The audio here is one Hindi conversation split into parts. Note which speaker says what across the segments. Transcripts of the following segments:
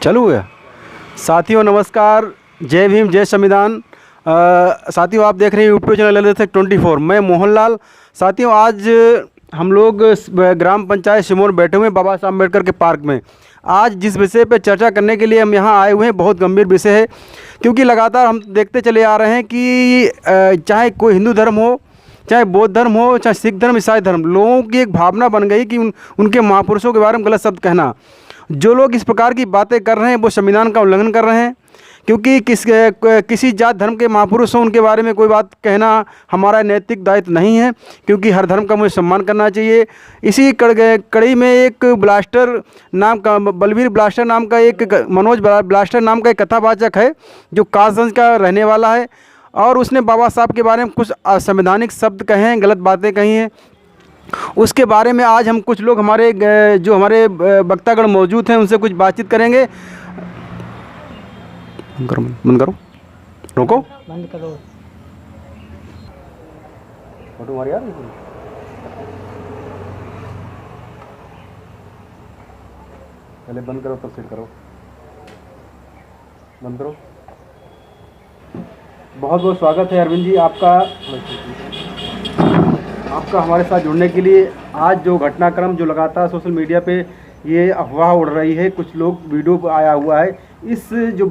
Speaker 1: चालू हुआ। साथियों नमस्कार, जय भीम जय संविधान। साथियों आप देख रहे हैं यूट्यूब चैनल ललित 24। मैं मोहनलाल। साथियों आज हम लोग ग्राम पंचायत सिमोन बैठे हुए हैं बाबा साहब अम्बेडकर के पार्क में। आज जिस विषय पर चर्चा करने के लिए हम यहाँ आए हुए हैं बहुत गंभीर विषय है, क्योंकि लगातार हम देखते चले आ रहे हैं कि चाहे कोई हिंदू धर्म हो, चाहे बौद्ध धर्म हो, चाहे सिख धर्म, ईसाई धर्म, लोगों की एक भावना बन गई कि उनके महापुरुषों के बारे में गलत शब्द कहना। जो लोग इस प्रकार की बातें कर रहे हैं वो संविधान का उल्लंघन कर रहे हैं, क्योंकि किसी जात धर्म के महापुरुष हों उनके बारे में कोई बात कहना हमारा नैतिक दायित्व नहीं है, क्योंकि हर धर्म का मुझे सम्मान करना चाहिए। इसी कड़ी में एक ब्लास्टर नाम का बलवीर ब्लास्टर नाम का एक मनोज ब्लास्टर नाम का एक कथावाचक है जो कासगंज का रहने वाला है, और उसने बाबा साहब के बारे में कुछ असंवैधानिक शब्द कहे हैं, गलत बातें कही हैं। उसके बारे में आज हम कुछ लोग जो हमारे वक्तागण मौजूद हैं उनसे कुछ बातचीत करेंगे। बंद करो, रोको,
Speaker 2: बंद करो।
Speaker 1: फोटो हमारी यार पहले बंद करो तब सेट करो। बंद करो। बहुत बहुत स्वागत है अरविंद जी आपका हमारे साथ जुड़ने के लिए। आज जो घटनाक्रम जो लगातार सोशल मीडिया पे ये अफवाह उड़ रही है, कुछ लोग वीडियो आया हुआ है, इस जो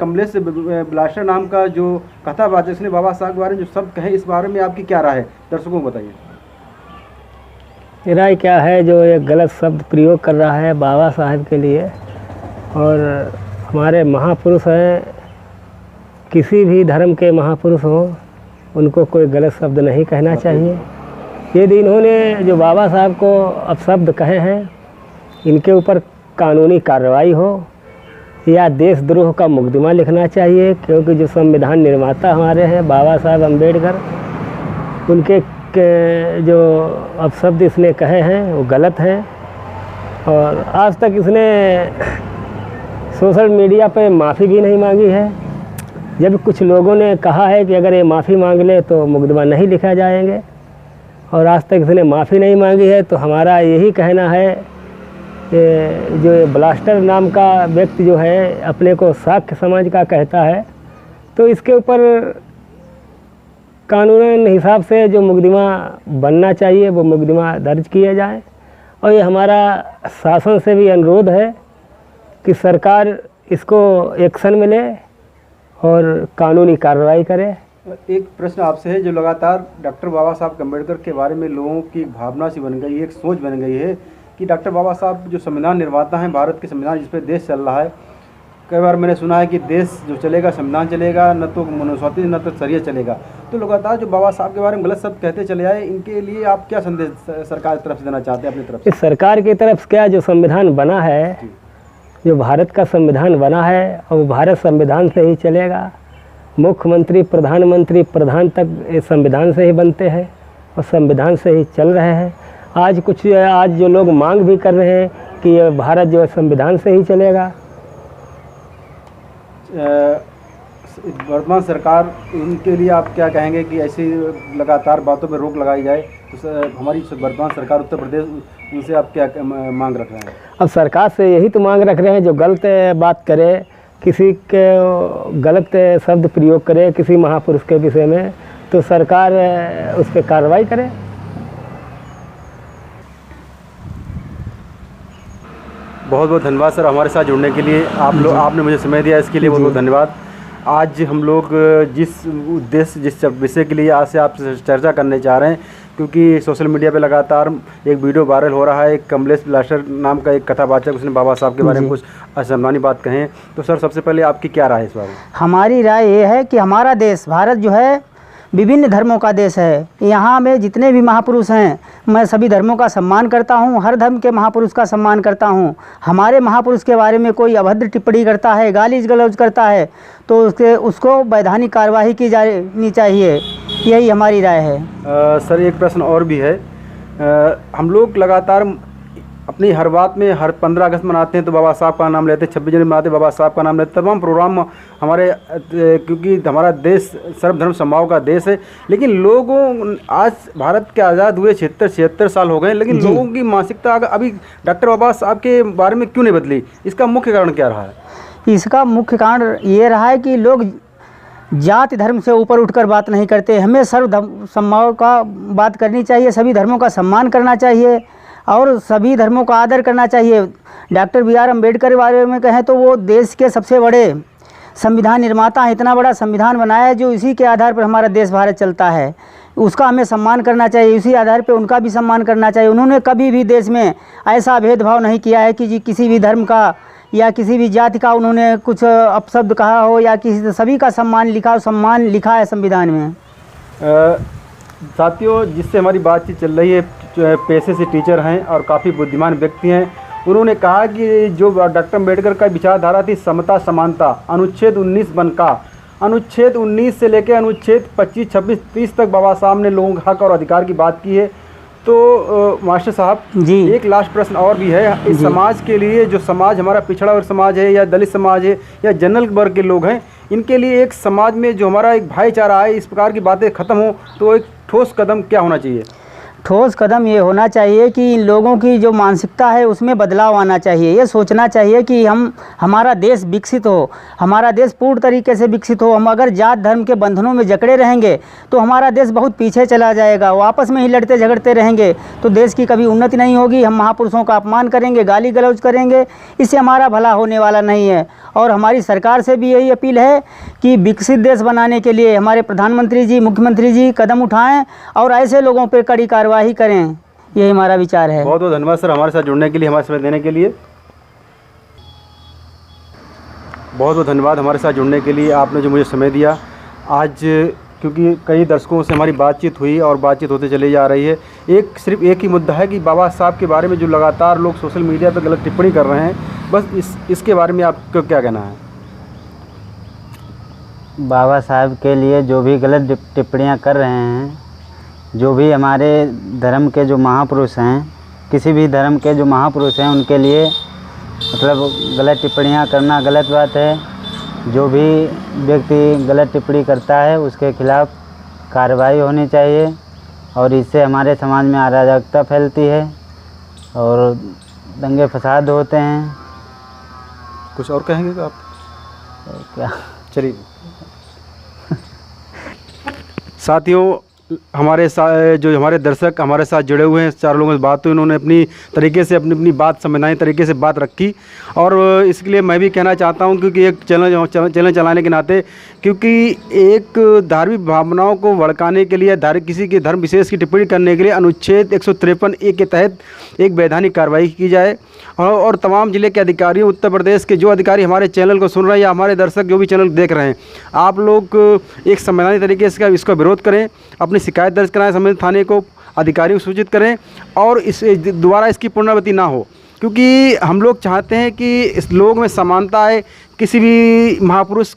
Speaker 1: कमलेश ब्लास्टर नाम का जो कथावाचक उसने बाबा साहब के बारे में जो शब्द कहे, इस बारे में आपकी क्या राय है? दर्शकों को बताइए।
Speaker 2: राय क्या है, जो ये गलत शब्द प्रयोग कर रहा है बाबा साहब के लिए, और हमारे महापुरुष हैं, किसी भी धर्म के महापुरुष हों उनको कोई गलत शब्द नहीं कहना चाहिए। यदि इन्होंने जो बाबा साहब को अपशब्द कहे हैं इनके ऊपर कानूनी कार्रवाई हो या देशद्रोह का मुकदमा लिखना चाहिए, क्योंकि जो संविधान निर्माता हमारे हैं बाबा साहब अम्बेडकर, उनके जो अपशब्द इसने कहे हैं वो गलत हैं। और आज तक इसने सोशल मीडिया पे माफ़ी भी नहीं मांगी है, जब कुछ लोगों ने कहा है कि अगर ये माफ़ी मांग ले तो मुकदमा नहीं लिखा जाएंगे, और आज तक इसने माफ़ी नहीं मांगी है। तो हमारा यही कहना है कि जो ब्लास्टर नाम का व्यक्ति जो है अपने को शाक्य समाज का कहता है, तो इसके ऊपर कानूनन हिसाब से जो मुकदमा बनना चाहिए वो मुकदमा दर्ज किया जाए। और ये हमारा शासन से भी अनुरोध है कि सरकार इसको एक्शन में ले और कानूनी कार्रवाई करे।
Speaker 1: एक प्रश्न आपसे है, जो लगातार डॉक्टर बाबा साहब अम्बेडकर के बारे में लोगों की एक भावना सी बन गई है, एक सोच बन गई है कि डॉक्टर बाबा साहब जो संविधान निर्माता हैं, भारत के संविधान जिस पर देश चल रहा है, कई बार मैंने सुना है कि देश जो चलेगा संविधान चलेगा, न तो मनुस्मृति न तो शरीयत चलेगा। तो लगातार जो बाबा साहब के बारे में गलत शब्द कहते चले आए, इनके लिए आप क्या संदेश सरकार की तरफ से देना चाहते हैं अपनी तरफ से?
Speaker 2: इस सरकार की तरफ से क्या, जो संविधान बना है, जो भारत का संविधान बना है, और भारत संविधान से ही चलेगा। मुख्यमंत्री, प्रधानमंत्री, प्रधान तक इस संविधान से ही बनते हैं और संविधान से ही चल रहे हैं। आज जो लोग मांग भी कर रहे हैं कि ये भारत जो है संविधान से ही चलेगा।
Speaker 1: वर्तमान सरकार, उनके लिए आप क्या कहेंगे कि ऐसी लगातार बातों पर रोक लगाई जाए? तो हमारी वर्तमान सरकार उत्तर प्रदेश, उनसे आप क्या मांग रख रहे हैं?
Speaker 2: अब सरकार से यही तो मांग रख रहे हैं, जो गलत बात करे, किसी के गलत शब्द प्रयोग करे किसी महापुरुष के विषय में, तो सरकार उस पर कार्रवाई करे।
Speaker 1: बहुत बहुत धन्यवाद सर हमारे साथ जुड़ने के लिए। आपने मुझे समय दिया, इसके लिए बहुत बहुत धन्यवाद। आज हम लोग जिस विषय के लिए आज से आपसे चर्चा करने जा रहे हैं, क्योंकि सोशल मीडिया पे लगातार एक वीडियो वायरल हो रहा है, एक कमलेश ब्लास्टर नाम का एक कथावाचक, उसने बाबा साहब के बारे में कुछ असम्मानी बात कहें। तो सर सबसे पहले आपकी क्या राय है इस बारे में?
Speaker 3: हमारी राय ये है कि हमारा देश भारत जो है विभिन्न धर्मों का देश है। यहाँ में जितने भी महापुरुष हैं, मैं सभी धर्मों का सम्मान करता हूँ, हर धर्म के महापुरुष का सम्मान करता हूँ। हमारे महापुरुष के बारे में कोई अभद्र टिप्पणी करता है, गाली गलौज करता है, तो उसको वैधानिक कार्यवाही की जानी चाहिए। यही हमारी राय है।
Speaker 1: सर एक प्रश्न और भी है। हम लोग लगातार अपनी हर बात में हर 15 अगस्त मनाते हैं तो बाबा साहब का नाम लेते हैं, 26 जनवरी मनाते हैं बाबा साहब का नाम लेते हैं, तमाम प्रोग्राम हमारे क्योंकि हमारा देश सर्वधर्म समभाव का देश है। लेकिन लोगों आज भारत के आज़ाद हुए 76 साल हो गए, लेकिन लोगों की मानसिकता अभी डॉक्टर बाबा साहब के बारे में क्यों नहीं बदली? इसका मुख्य कारण क्या रहा है?
Speaker 3: इसका मुख्य कारण ये रहा है कि लोग जाति धर्म से ऊपर उठकर बात नहीं करते। हमें सर्वधर्म समभाव का बात करनी चाहिए, सभी धर्मों का सम्मान करना चाहिए और सभी धर्मों का आदर करना चाहिए। डॉक्टर BR अम्बेडकर के बारे में कहें तो वो देश के सबसे बड़े संविधान निर्माता हैं। इतना बड़ा संविधान बनाया है जो इसी के आधार पर हमारा देश भारत चलता है, उसका हमें सम्मान करना चाहिए। इसी आधार पर उनका भी सम्मान करना चाहिए। उन्होंने कभी भी देश में ऐसा भेदभाव नहीं किया है कि जी किसी भी धर्म का या किसी भी जाति का उन्होंने कुछ अपशब्द कहा हो या किसी, सभी का सम्मान लिखा है संविधान में।
Speaker 1: साथियों, जिससे हमारी बातचीत चल रही है पेशे से टीचर हैं और काफ़ी बुद्धिमान व्यक्ति हैं। उन्होंने कहा कि जो डॉक्टर अम्बेडकर का विचारधारा थी समता समानता, अनुच्छेद 19 बन का, अनुच्छेद 19 से लेकर अनुच्छेद 25, 26, 30 तक बाबा साहब ने लोगों के हक और अधिकार की बात की है। तो मास्टर साहब
Speaker 3: जी,
Speaker 1: एक लास्ट प्रश्न और भी है। इस समाज के लिए, जो समाज हमारा पिछड़ा वर्ग समाज है या दलित समाज है या जनरल वर्ग के लोग हैं, इनके लिए एक समाज में जो हमारा एक भाईचारा है, इस प्रकार की बातें ख़त्म हो तो एक ठोस कदम क्या होना चाहिए?
Speaker 3: ठोस कदम ये होना चाहिए कि इन लोगों की जो मानसिकता है उसमें बदलाव आना चाहिए। ये सोचना चाहिए कि हमारा देश विकसित हो, हमारा देश पूर्ण तरीके से विकसित हो। हम अगर जात धर्म के बंधनों में जकड़े रहेंगे तो हमारा देश बहुत पीछे चला जाएगा। वो आपस में ही लड़ते झगड़ते रहेंगे तो देश की कभी उन्नति नहीं होगी। हम महापुरुषों का अपमान करेंगे, गाली गलौज करेंगे, इससे हमारा भला होने वाला नहीं है। और हमारी सरकार से भी यही अपील है कि विकसित देश बनाने के लिए हमारे प्रधानमंत्री जी, मुख्यमंत्री जी कदम उठाएं और ऐसे लोगों पर कड़ी कार्रवाई करें। यही हमारा विचार है।
Speaker 1: बहुत बहुत धन्यवाद सर, हमारे साथ जुड़ने के लिए, हमारे समय देने के लिए। बहुत बहुत धन्यवाद हमारे साथ जुड़ने के लिए, आपने जो मुझे समय दिया। आज क्योंकि कई दर्शकों से हमारी बातचीत हुई और बातचीत होते चली जा रही है, सिर्फ एक ही मुद्दा है कि बाबा साहब के बारे में जो लगातार लोग सोशल मीडिया पर गलत टिप्पणी कर रहे हैं, बस इसके बारे में आपको क्या कहना है?
Speaker 4: बाबा साहब के लिए जो भी गलत टिप्पणियां कर रहे हैं, जो भी हमारे धर्म के जो महापुरुष हैं, किसी भी धर्म के जो महापुरुष हैं, उनके लिए मतलब गलत टिप्पणियां करना गलत बात है। जो भी व्यक्ति गलत टिप्पणी करता है उसके खिलाफ़ कार्रवाई होनी चाहिए और इससे हमारे समाज में अराजकता फैलती है और दंगे फसाद होते हैं।
Speaker 1: कुछ और कहेंगे आप?
Speaker 4: और क्या,
Speaker 1: चलिए साथियों, हमारे जो हमारे दर्शक हमारे साथ जुड़े हुए हैं, 4 लोगों से बात हुई, उन्होंने अपनी तरीके से अपनी बात संवैधानिक तरीके से बात रखी। और इसके लिए मैं भी कहना चाहता हूं, क्योंकि एक चैनल चलाने के नाते, क्योंकि एक धार्मिक भावनाओं को भड़काने के लिए, किसी के धर्म विशेष की टिप्पणी करने के लिए अनुच्छेद 153A के तहत एक वैधानिक कार्रवाई की जाए। और तमाम ज़िले के अधिकारियों, उत्तर प्रदेश के जो अधिकारी हमारे चैनल को सुन रहे हैं या हमारे दर्शक जो भी चैनल देख रहे हैं, आप लोग एक संवैधानिक तरीके से इसका विरोध करें, अपनी शिकायत दर्ज कराएं संबंधित थाने को, अधिकारियों को सूचित करें और दोबारा इसकी पुनरावृत्ति ना हो। क्योंकि हम लोग चाहते हैं कि इस लोग में समानता आए। किसी भी महापुरुष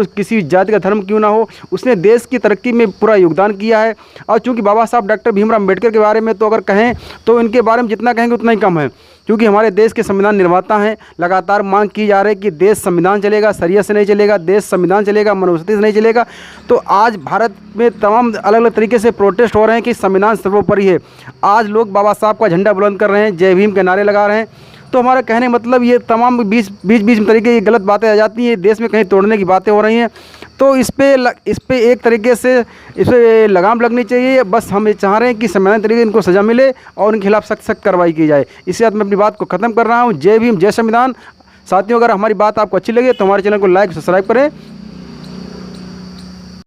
Speaker 1: किसी भी जाति का धर्म क्यों ना हो, उसने देश की तरक्की में पूरा योगदान किया है। और चूँकि बाबा साहब डॉक्टर भीमराव अम्बेडकर के बारे में तो अगर कहें तो इनके बारे में जितना कहेंगे उतना ही कम है, क्योंकि हमारे देश के संविधान निर्माता हैं। लगातार मांग की जा रही है कि देश संविधान चलेगा, शरीयत से नहीं चलेगा, देश संविधान चलेगा, मनुस्मृति से नहीं चलेगा। तो आज भारत में तमाम अलग अलग तरीके से प्रोटेस्ट हो रहे हैं कि संविधान सर्वोपरि है। आज लोग बाबा साहब का झंडा बुलंद कर रहे हैं, जय भीम के नारे लगा रहे हैं। तो हमारा कहने मतलब ये तमाम बीच तरीके की गलत बातें आ जाती हैं, देश में कहीं तोड़ने की बातें हो रही हैं। तो इस पे एक तरीके से इस पर लगाम लगनी चाहिए। बस हम ये चाह रहे हैं कि संवैधानिक तरीके इनको सज़ा मिले और इनके खिलाफ सख्त कार्रवाई की जाए। इसके साथ मैं अपनी बात को ख़त्म कर रहा हूँ। जय भीम, जय संविधान। साथियों, अगर हमारी बात आपको अच्छी लगे तो हमारे चैनल को लाइक सब्सक्राइब करें।